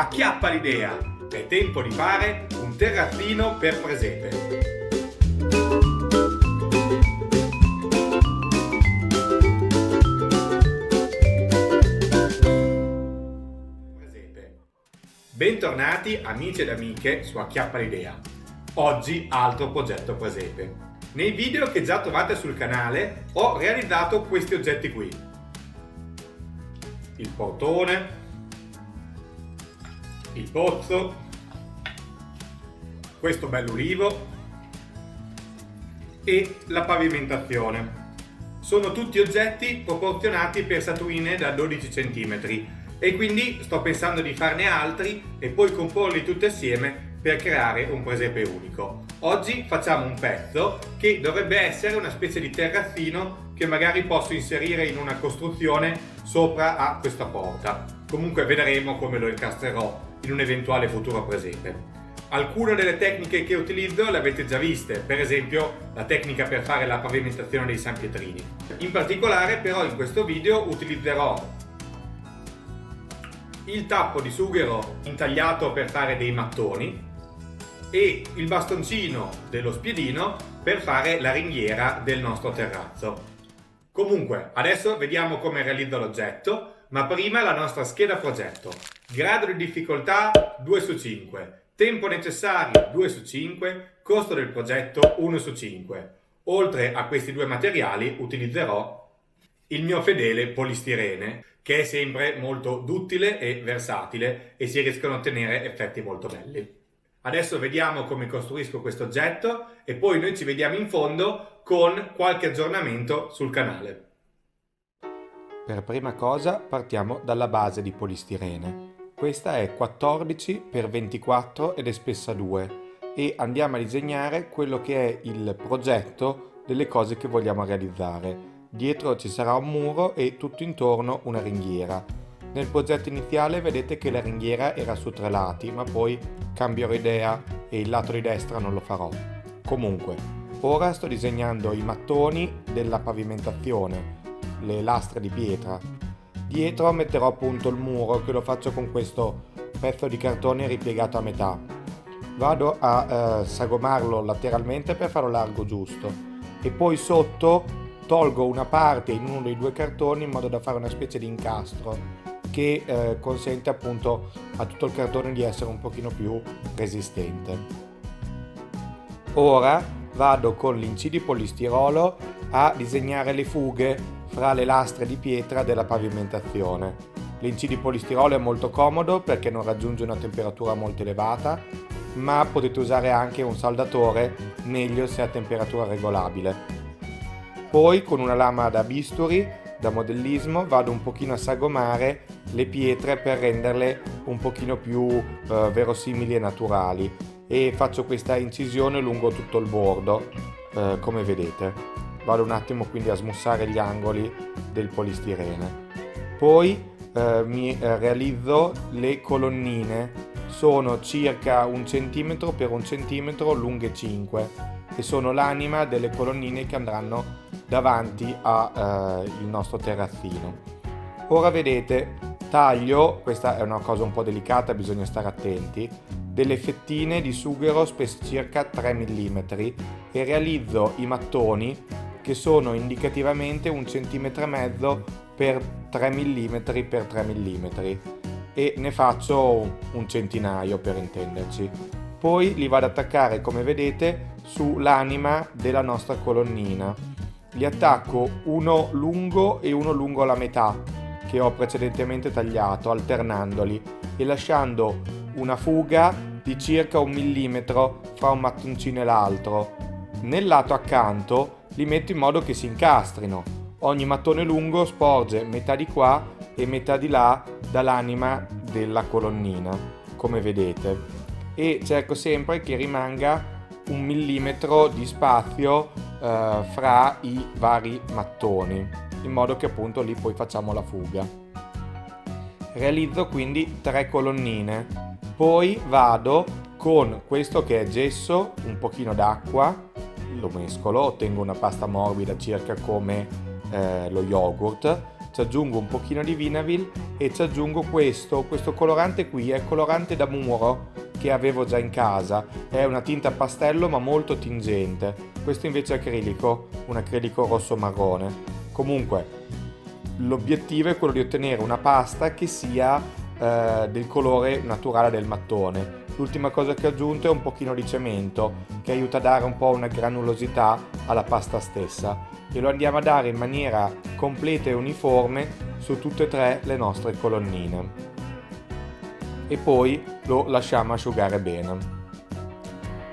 Acchiappa l'idea! È tempo di fare un terrazzino per presepe. Bentornati amici ed amiche su Acchiappa l'idea. Oggi altro progetto presepe. Nei video che già trovate sul canale ho realizzato questi oggetti qui. Il portone, il pozzo, questo bell'ulivo e la pavimentazione. Sono tutti oggetti proporzionati per statuine da 12 cm e quindi sto pensando di farne altri e poi comporli tutti assieme per creare un presepe unico. Oggi facciamo un pezzo che dovrebbe essere una specie di terrazzino che magari posso inserire in una costruzione sopra a questa porta. Comunque vedremo come lo incastrerò in un eventuale futuro presepe. Alcune delle tecniche che utilizzo le avete già viste, per esempio la tecnica per fare la pavimentazione dei San Pietrini. In particolare però in questo video utilizzerò il tappo di sughero intagliato per fare dei mattoni e il bastoncino dello spiedino per fare la ringhiera del nostro terrazzo. Comunque, adesso vediamo come realizzo l'oggetto, ma prima la nostra scheda progetto. Grado di difficoltà 2 su 5, tempo necessario 2 su 5, costo del progetto 1 su 5. Oltre a questi due materiali utilizzerò il mio fedele polistirene, che è sempre molto duttile e versatile e si riescono a ottenere effetti molto belli. Adesso vediamo come costruisco questo oggetto e poi noi ci vediamo in fondo con qualche aggiornamento sul canale. Per prima cosa partiamo dalla base di polistirene. Questa è 14 x 24 ed è spessa 2 e andiamo a disegnare quello che è il progetto delle cose che vogliamo realizzare. Dietro ci sarà un muro e tutto intorno una ringhiera. Nel progetto iniziale vedete che la ringhiera era su 3 lati, ma poi cambierò idea e il lato di destra non lo farò. Comunque, ora sto disegnando i mattoni della pavimentazione, le lastre di pietra. Dietro metterò appunto il muro, che lo faccio con questo pezzo di cartone ripiegato a metà. Vado a sagomarlo lateralmente per farlo largo giusto e poi sotto tolgo una parte in uno dei due cartoni in modo da fare una specie di incastro che consente appunto a tutto il cartone di essere un pochino più resistente. Ora vado con l'incidio polistirolo a disegnare le fughe fra le lastre di pietra della pavimentazione. L'incidio polistirolo è molto comodo perché non raggiunge una temperatura molto elevata, ma potete usare anche un saldatore, meglio se a temperatura regolabile. Poi con una lama da bisturi, da modellismo, vado un pochino a sagomare le pietre per renderle un pochino più verosimili e naturali e faccio questa incisione lungo tutto il bordo, come vedete. Vado un attimo quindi a smussare gli angoli del polistirene. Poi mi realizzo le colonnine, sono circa 1 cm per 1 cm, lunghe 5 e sono l'anima delle colonnine che andranno davanti al nostro terrazzino. Ora vedete, taglio, questa è una cosa un po' delicata, bisogna stare attenti, delle fettine di sughero spesse circa 3 mm e realizzo i mattoni che sono indicativamente 1,5 cm per 3 mm per 3 mm e ne faccio un centinaio per intenderci. Poi li vado ad attaccare, come vedete, sull'anima della nostra colonnina. Li attacco uno lungo e uno lungo la metà che ho precedentemente tagliato, alternandoli e lasciando una fuga di circa 1 millimetro fra un mattoncino e l'altro. Nel lato accanto li metto in modo che si incastrino. Ogni mattone lungo sporge metà di qua e metà di là dall'anima della colonnina, come vedete, e cerco sempre che rimanga 1 millimetro di spazio fra i vari mattoni, in modo che appunto lì poi facciamo la fuga. Realizzo quindi 3 colonnine, poi vado con questo che è gesso, un pochino d'acqua, lo mescolo, ottengo una pasta morbida circa come lo yogurt, ci aggiungo un pochino di Vinavil e ci aggiungo questo colorante qui, è colorante da muro che avevo già in casa, è una tinta pastello ma molto tingente, questo invece è acrilico, un acrilico rosso marrone. Comunque l'obiettivo è quello di ottenere una pasta che sia del colore naturale del mattone. L'ultima cosa che ho aggiunto è un pochino di cemento che aiuta a dare un po' una granulosità alla pasta stessa e lo andiamo a dare in maniera completa e uniforme su tutte e tre le nostre colonnine e poi lo lasciamo asciugare bene.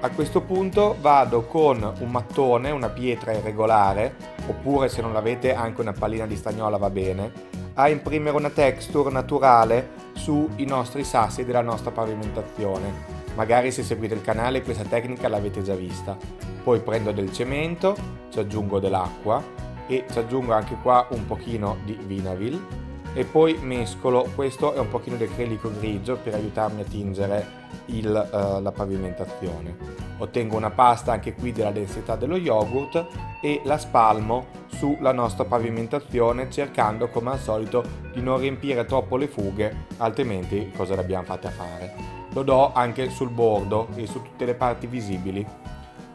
A questo punto vado con un mattone, una pietra irregolare, oppure se non l'avete anche una pallina di stagnola va bene, a imprimere una texture naturale sui nostri sassi della nostra pavimentazione. Magari se seguite il canale questa tecnica l'avete già vista. Poi prendo del cemento, ci aggiungo dell'acqua e ci aggiungo anche qua un pochino di Vinavil e poi mescolo, questo è un pochino di acrilico grigio per aiutarmi a tingere la pavimentazione. Ottengo una pasta anche qui della densità dello yogurt e la spalmo sulla nostra pavimentazione cercando come al solito di non riempire troppo le fughe, altrimenti cosa le abbiamo fatte a fare. Lo do anche sul bordo e su tutte le parti visibili.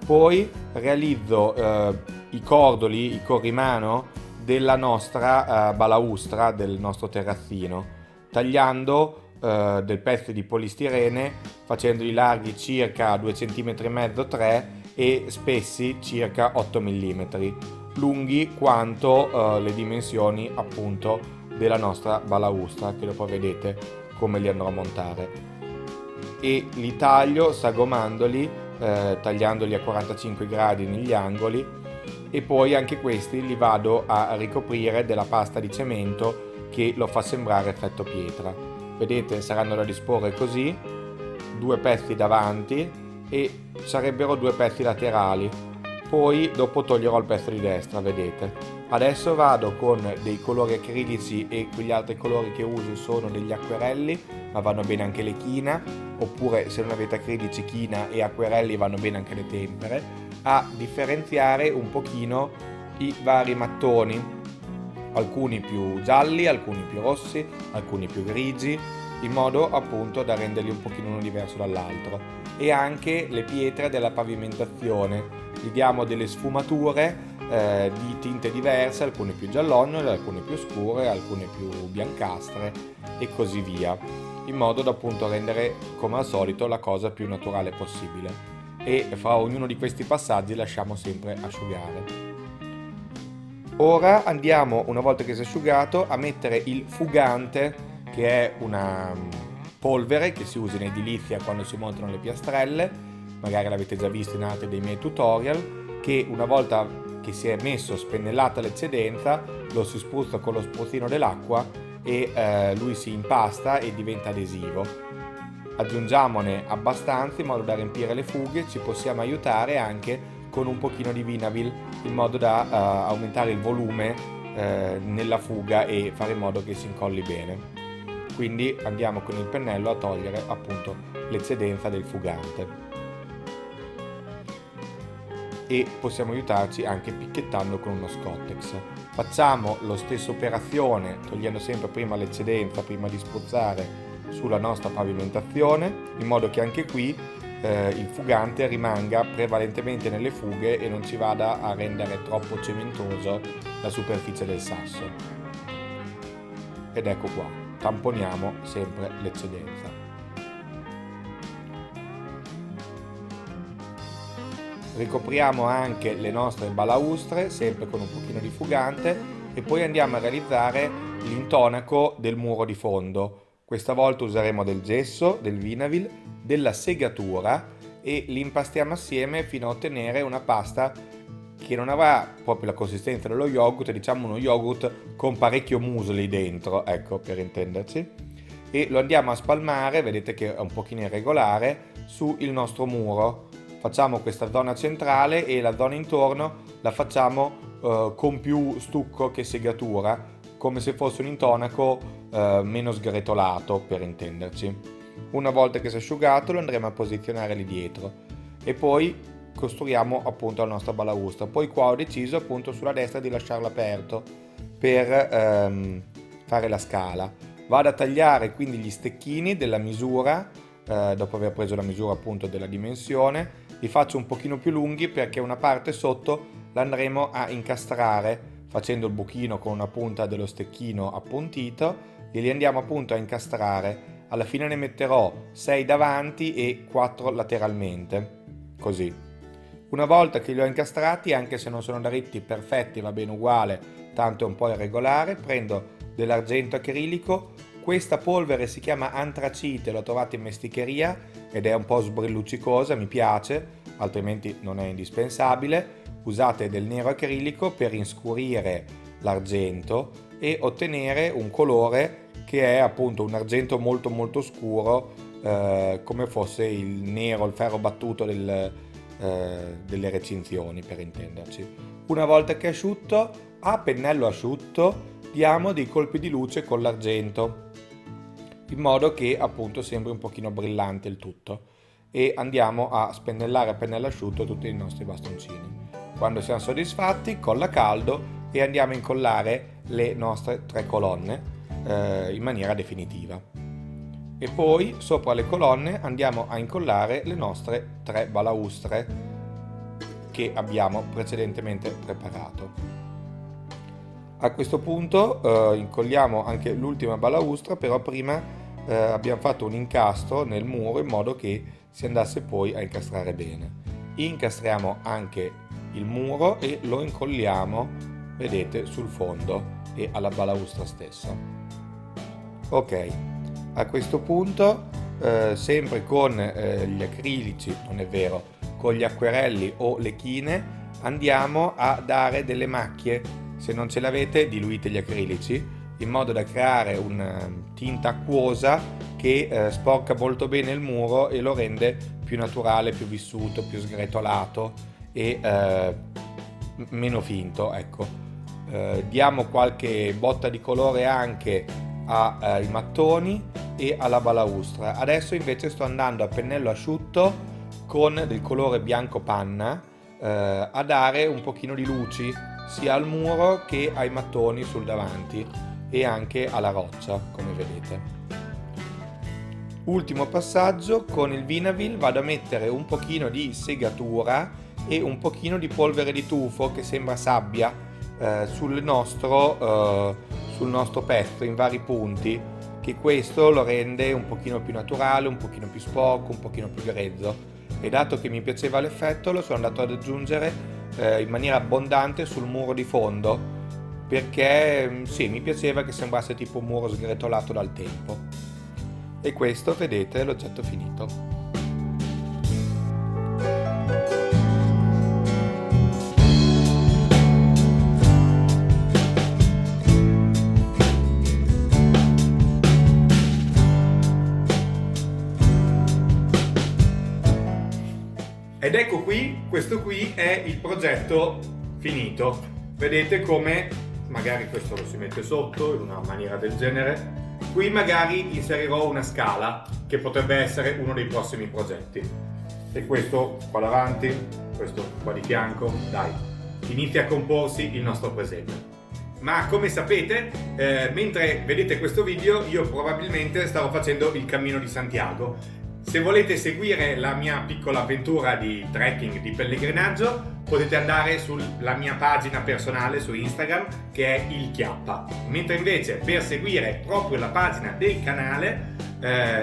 Poi realizzo i cordoli, il corrimano della nostra balaustra, del nostro terrazzino, tagliando del pezzo di polistirene, facendoli larghi circa 2,5 cm, 3 e spessi circa 8 mm, lunghi quanto le dimensioni appunto della nostra balaustra, che dopo vedete come li andrò a montare, e li taglio sagomandoli, tagliandoli a 45 gradi negli angoli, e poi anche questi li vado a ricoprire della pasta di cemento che lo fa sembrare effetto pietra. Vedete, saranno da disporre così, 2 pezzi davanti e sarebbero 2 pezzi laterali, poi dopo toglierò il pezzo di destra, vedete. Adesso vado con dei colori acrilici e quegli altri colori che uso sono degli acquerelli, ma vanno bene anche le china, oppure se non avete acrilici, china e acquerelli vanno bene anche le tempere, a differenziare un pochino i vari mattoni, alcuni più gialli, alcuni più rossi, alcuni più grigi, in modo appunto da renderli un pochino uno diverso dall'altro. E anche le pietre della pavimentazione, gli diamo delle sfumature di tinte diverse, alcune più giallognole, alcune più scure, alcune più biancastre e così via, in modo da appunto rendere come al solito la cosa più naturale possibile. E fra ognuno di questi passaggi lasciamo sempre asciugare. Ora andiamo, una volta che si è asciugato, a mettere il fugante, che è una polvere che si usa in edilizia quando si montano le piastrelle, magari l'avete già visto in altri dei miei tutorial, che una volta che si è messo spennellata l'eccedenza lo si spruzza con lo spruzzino dell'acqua e lui si impasta e diventa adesivo. Aggiungiamone abbastanza in modo da riempire le fughe, ci possiamo aiutare anche con un pochino di Vinavil in modo da aumentare il volume nella fuga e fare in modo che si incolli bene. Quindi andiamo con il pennello a togliere appunto l'eccedenza del fugante e possiamo aiutarci anche picchettando con uno Scottex. Facciamo la stessa operazione togliendo sempre prima l'eccedenza prima di spruzzare sulla nostra pavimentazione, in modo che anche qui il fugante rimanga prevalentemente nelle fughe e non ci vada a rendere troppo cementoso la superficie del sasso. Ed ecco qua, tamponiamo sempre l'eccedenza. Ricopriamo anche le nostre balaustre, sempre con un pochino di fugante, e poi andiamo a realizzare l'intonaco del muro di fondo. Questa volta useremo del gesso, del Vinavil, della segatura e li impastiamo assieme fino a ottenere una pasta che non avrà proprio la consistenza dello yogurt, diciamo uno yogurt con parecchio muesli dentro, ecco, per intenderci. E lo andiamo a spalmare, vedete che è un pochino irregolare, sul nostro muro. Facciamo questa zona centrale e la zona intorno la facciamo con più stucco che segatura, come se fosse un intonaco meno sgretolato, per intenderci. Una volta che si è asciugato lo andremo a posizionare lì dietro e poi costruiamo appunto la nostra balaustra. Poi qua ho deciso appunto sulla destra di lasciarlo aperto per fare la scala. Vado a tagliare quindi gli stecchini della misura, dopo aver preso la misura appunto della dimensione, li faccio un pochino più lunghi perché una parte sotto l'andremo a incastrare facendo il buchino con una punta dello stecchino appuntito e li andiamo appunto a incastrare. Alla fine ne metterò 6 davanti e 4 lateralmente, così. Una volta che li ho incastrati, anche se non sono dritti perfetti, va bene uguale, tanto è un po' irregolare, prendo dell'argento acrilico. Questa polvere si chiama antracite, l'ho trovata in mesticheria ed è un po' sbrilluccicosa, mi piace, altrimenti non è indispensabile. Usate del nero acrilico per inscurire l'argento e ottenere un colore che è appunto un argento molto molto scuro, come fosse il nero, il ferro battuto delle recinzioni, per intenderci. Una volta che è asciutto, a pennello asciutto diamo dei colpi di luce con l'argento in modo che appunto sembri un pochino brillante il tutto, e andiamo a spennellare a pennello asciutto tutti i nostri bastoncini. Quando siamo soddisfatti, colla caldo e andiamo a incollare le nostre 3 colonne in maniera definitiva. E poi sopra le colonne andiamo a incollare le nostre 3 balaustre che abbiamo precedentemente preparato. A questo punto incolliamo anche l'ultima balaustra, però prima abbiamo fatto un incastro nel muro in modo che si andasse poi a incastrare bene. Incastriamo anche il muro e lo incolliamo, vedete, sul fondo e alla balaustra stessa. Ok, a questo punto sempre con gli acrilici, non è vero, con gli acquerelli o le chine andiamo a dare delle macchie. Se non ce l'avete, diluite gli acrilici in modo da creare una tinta acquosa che sporca molto bene il muro e lo rende più naturale, più vissuto, più sgretolato e meno finto, ecco. Diamo qualche botta di colore anche ai mattoni e alla balaustra. Adesso invece sto andando a pennello asciutto con del colore bianco panna a dare un pochino di luci sia al muro che ai mattoni sul davanti e anche alla roccia, come vedete. Ultimo passaggio, con il Vinavil vado a mettere un pochino di segatura e un pochino di polvere di tufo che sembra sabbia sul nostro pezzo in vari punti, che questo lo rende un pochino più naturale, un pochino più sporco, un pochino più grezzo, e dato che mi piaceva l'effetto lo sono andato ad aggiungere in maniera abbondante sul muro di fondo, perché sì, mi piaceva che sembrasse tipo un muro sgretolato dal tempo. E questo, vedete, è l'oggetto finito. Ed ecco qui, questo qui è il progetto finito. Vedete come magari questo lo si mette sotto in una maniera del genere. Qui magari inserirò una scala che potrebbe essere uno dei prossimi progetti. E questo qua davanti, questo qua di fianco, dai, inizia a comporsi il nostro presepe. Ma come sapete, mentre vedete questo video, io probabilmente starò facendo il Cammino di Santiago. Se volete seguire la mia piccola avventura di trekking, di pellegrinaggio, potete andare sulla mia pagina personale su Instagram, che è il Chiappa. Mentre invece per seguire proprio la pagina del canale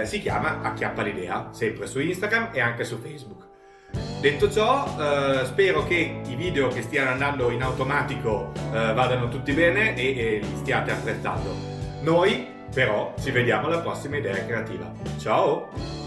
si chiama Acchiappa l'Idea, sempre su Instagram e anche su Facebook. Detto ciò, spero che i video che stiano andando in automatico vadano tutti bene e li stiate apprezzando. Noi però ci vediamo alla prossima idea creativa. Ciao!